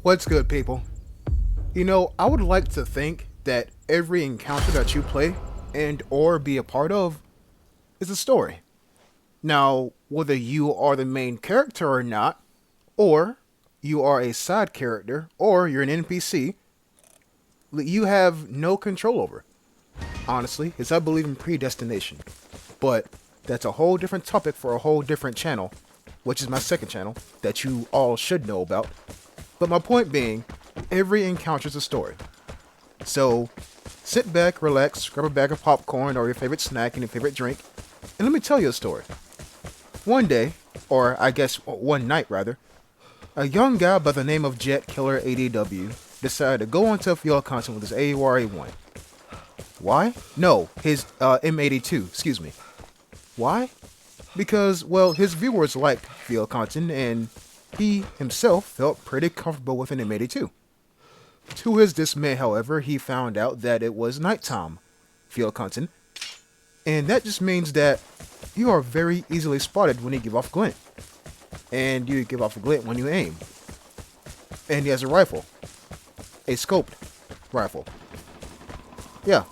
What's good, people? I would like to think that every encounter that you play and or be a part of is a story. Now, whether you are the main character or not, or you are a side character, or you're an NPC, you have no control over. Honestly, is I believe in predestination. But that's a whole different topic for a whole different channel, which is my second channel that you all should know about. But my point being, every encounter is a story. So sit back, relax, grab a bag of popcorn or your favorite snack and your favorite drink, and let me tell you a story. One day, or I guess one night rather, a young guy by the name of Jet Killer ADW decided to go onto a field content with his AUR-A1. Why? No, his M82, excuse me. Why? Because, well, his viewers liked field content and he himself felt pretty comfortable with an M82. To his dismay, however, he found out that it was nighttime field content, and that just means that you are very easily spotted when you give off glint, and you give off a glint when you aim. And he has a rifle, a scoped rifle. Yeah.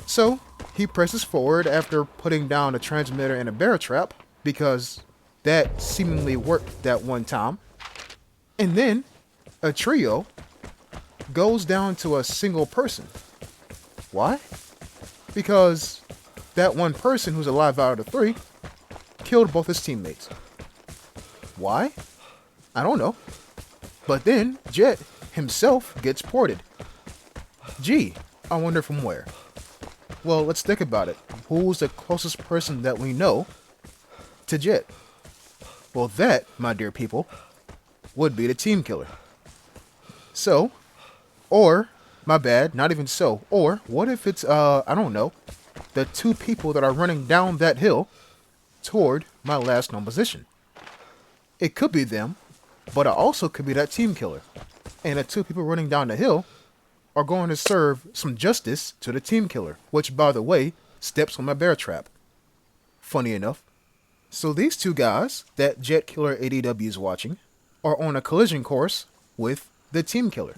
So he presses forward after putting down a transmitter and a bear trap because that seemingly worked that one time. And then a trio goes down to a single person. Why? Because that one person who's alive out of the three killed both his teammates. Why? I don't know. But then Jet himself gets ported. Gee, I wonder from where. Well, let's think about it. Who's the closest person that we know to Jet? Well, that, my dear people, would be the team killer. So, or, my bad, not even so, or what if it's, I don't know, the two people that are running down that hill toward my last known position? It could be them, but it also could be that team killer. And the two people running down the hill are going to serve some justice to the team killer, which, by the way, steps on my bear trap. Funny enough. So these two guys that Jet Killer ADW is watching are on a collision course with the team killer.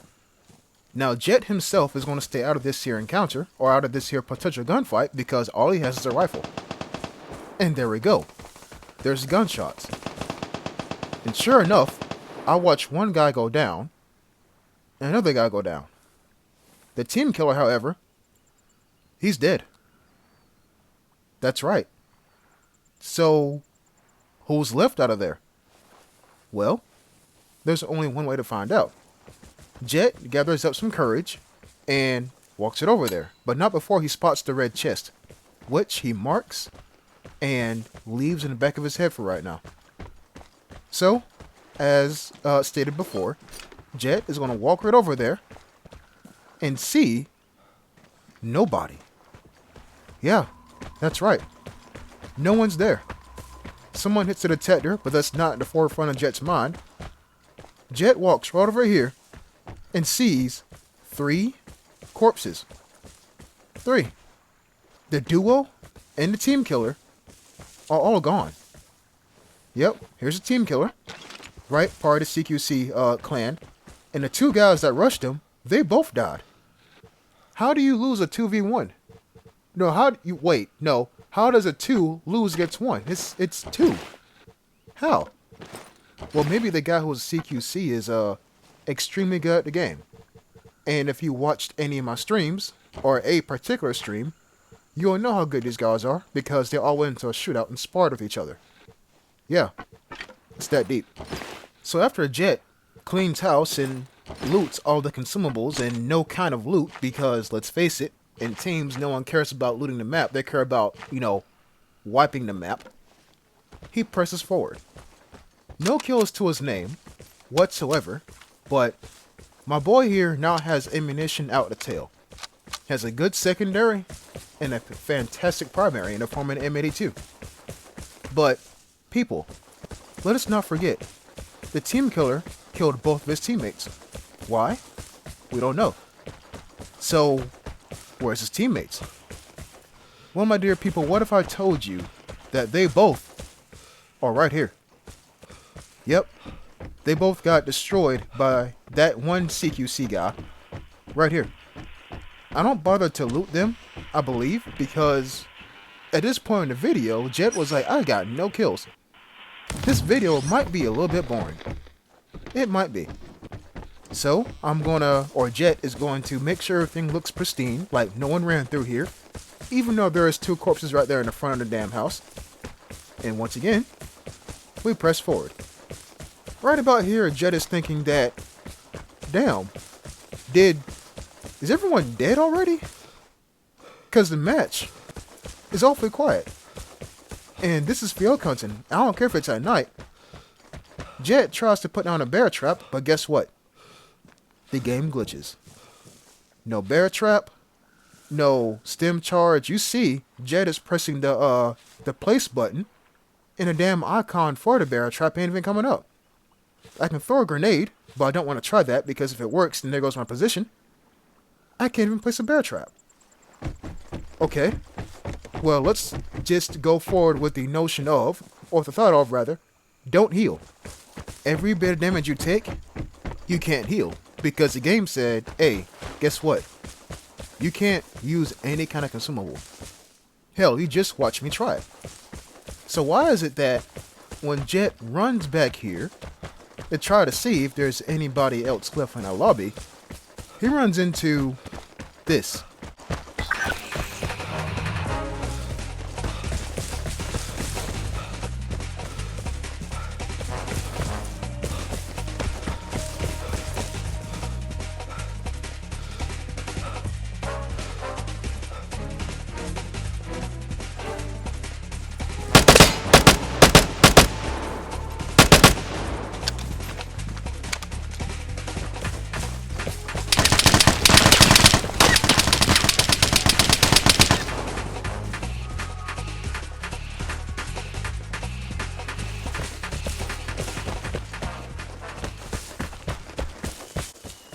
Now Jet himself is going to stay out of this here encounter, or out of this here potential gunfight, because all he has is a rifle. And there we go. There's gunshots. And sure enough, I watch one guy go down, and another guy go down. The team killer, however, he's dead. That's right. So, who's left out of there? Well, there's only one way to find out. Jet gathers up some courage and walks it over there, but not before he spots the red chest, which he marks and leaves in the back of his head for right now. So, as stated before, Jet is going to walk right over there and see nobody. Yeah, that's right. No one's there. Someone hits the detector, but that's not at the forefront of Jet's mind. Jet walks right over here and sees 3 corpses. 3. The duo and the team killer are all gone. Yep, here's the team killer, right, part of the CQC clan, and the 2 guys that rushed him, they both died. How do you lose a 2v1? No, how does a 2 lose against 1? It's 2. How? Well, maybe the guy who's CQC is extremely good at the game. And if you watched any of my streams, or a particular stream, you'll know how good these guys are, because they all went into a shootout and sparred with each other. Yeah, it's that deep. So after Jet cleans house and loots all the consumables and no kind of loot, because let's face it, in teams no one cares about looting the map, they care about, wiping the map. He presses forward. No kills to his name whatsoever, but my boy here now has ammunition out the tail. Has a good secondary and a fantastic primary in the form of an M82. But, people, let us not forget, the team killer killed both of his teammates. Why? We don't know. So, where's his teammates? Well, my dear people, what if I told you that they both are right here? Yep, They both got destroyed by that one CQC guy right here. I don't bother to loot them, I believe, because at this point in the video, Jet was like, I got no kills. This video might be a little bit boring. It might be. So, Jet is going to make sure everything looks pristine, like no one ran through here, even though there is 2 corpses right there in the front of the damn house. And once again, we press forward. Right about here, Jet is thinking that, damn, is everyone dead already? Because the match is awfully quiet. And this is field hunting. I don't care if it's at night. Jet tries to put down a bear trap, but guess what? The game glitches. No bear trap, no stem charge. You see, Jet is pressing the place button, and a damn icon for the bear trap ain't even coming up. I can throw a grenade, but I don't want to try that because if it works, then there goes my position. I can't even place a bear trap. Okay, well, let's just go forward with the notion of, or the thought of rather, don't heal. Every bit of damage you take, you can't heal. Because the game said, hey, guess what? You can't use any kind of consumable. Hell, you just watch me try it. So why is it that when Jet runs back here to try to see if there's anybody else left in our lobby, he runs into this.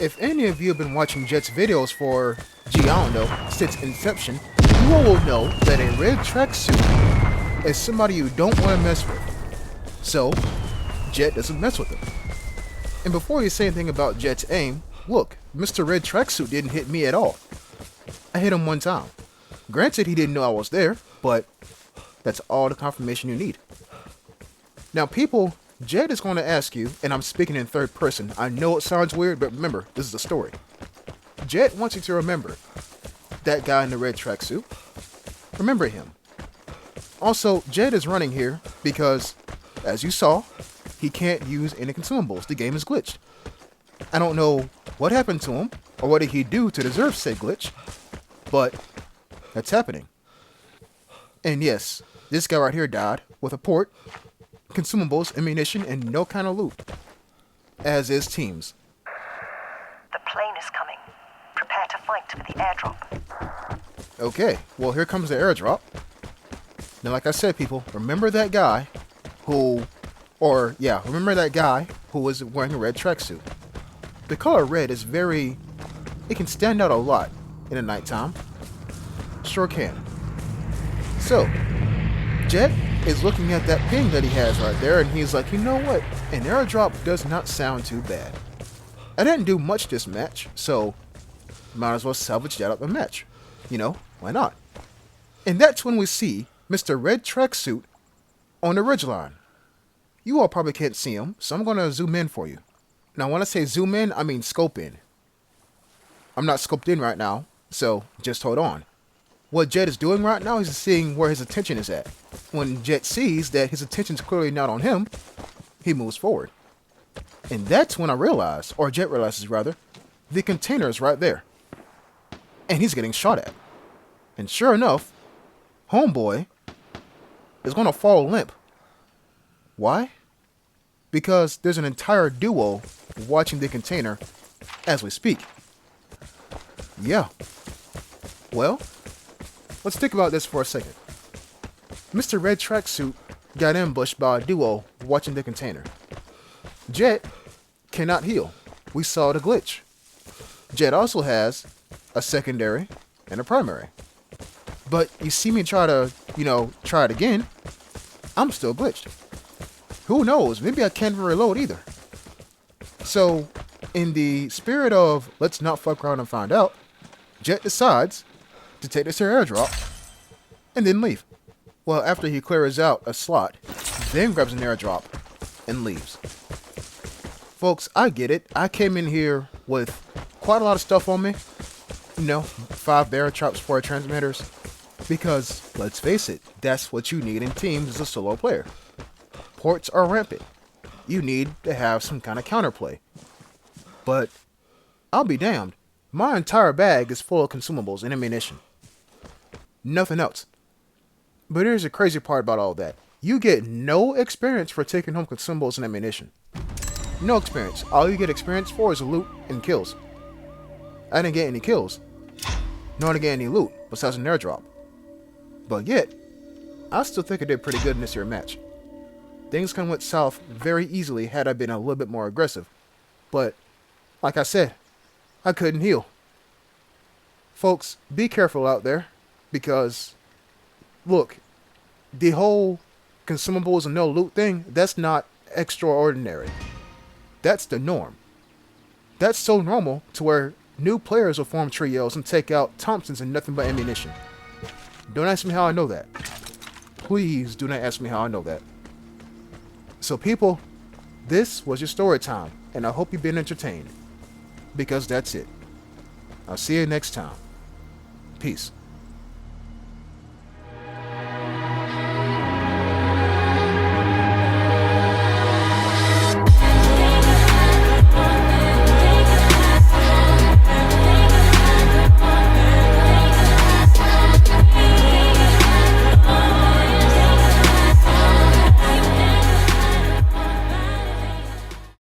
If any of you have been watching Jet's videos for, I don't know, since inception, you all will know that a red tracksuit is somebody you don't want to mess with. So, Jet doesn't mess with him. And before you say anything about Jet's aim, look, Mr. Red Tracksuit didn't hit me at all. I hit him one time. Granted, he didn't know I was there, but that's all the confirmation you need. Now, people, Jet is going to ask you, and I'm speaking in third person. I know it sounds weird, but remember, this is a story. Jet wants you to remember that guy in the red tracksuit. Remember him. Also, Jet is running here because, as you saw, he can't use any consumables. The game is glitched. I don't know what happened to him, or what did he do to deserve said glitch, but that's happening. And yes, this guy right here died with a port, consumables, ammunition, and no kind of loot. As is teams. The plane is coming. Prepare to fight for the airdrop. Okay, well here comes the airdrop. Now like I said, people, remember that guy who was wearing a red tracksuit. The color red is it can stand out a lot in the nighttime. Sure can. So, Jet is looking at that ping that he has right there, and he's like, you know what? An airdrop does not sound too bad. I didn't do much this match, so might as well salvage that up the match. You know, why not? And that's when we see Mr. Red Tracksuit on the ridgeline. You all probably can't see him, so I'm going to zoom in for you. Now, when I say zoom in, I mean scope in. I'm not scoped in right now, so just hold on. What Jet is doing right now is seeing where his attention is at. When Jet sees that his attention's clearly not on him, he moves forward. And that's when I realize, or Jet realizes rather, the container is right there. And he's getting shot at. And sure enough, homeboy is going to fall limp. Why? Because there's an entire duo watching the container as we speak. Yeah. Well, let's think about this for a second. Mr. Red Tracksuit got ambushed by a duo watching the container. Jet cannot heal. We saw the glitch. Jet also has a secondary and a primary. But you see me try it again, I'm still glitched. Who knows? Maybe I can't even reload either. So, in the spirit of let's not fuck around and find out, Jet decides to take this here airdrop and then leave. Well, after he clears out a slot, then grabs an airdrop and leaves. Folks, I get it. I came in here with quite a lot of stuff on me. 5 bear traps, 4 transmitters. Because, let's face it, that's what you need in teams as a solo player. Ports are rampant. You need to have some kind of counterplay. But, I'll be damned. My entire bag is full of consumables and ammunition. Nothing else. But here's the crazy part about all that. You get no experience for taking home consumables and ammunition. No experience. All you get experience for is loot and kills. I didn't get any kills. Nor did I get any loot, besides an airdrop. But yet, I still think I did pretty good in this here match. Things kind of went south very easily had I been a little bit more aggressive. But, like I said, I couldn't heal. Folks, be careful out there. Because, look, the whole consumables and no loot thing, that's not extraordinary. That's the norm. That's so normal to where new players will form trios and take out Thompsons and nothing but ammunition. Don't ask me how I know that. Please do not ask me how I know that. So people, this was your story time, and I hope you've been entertained. Because that's it. I'll see you next time. Peace.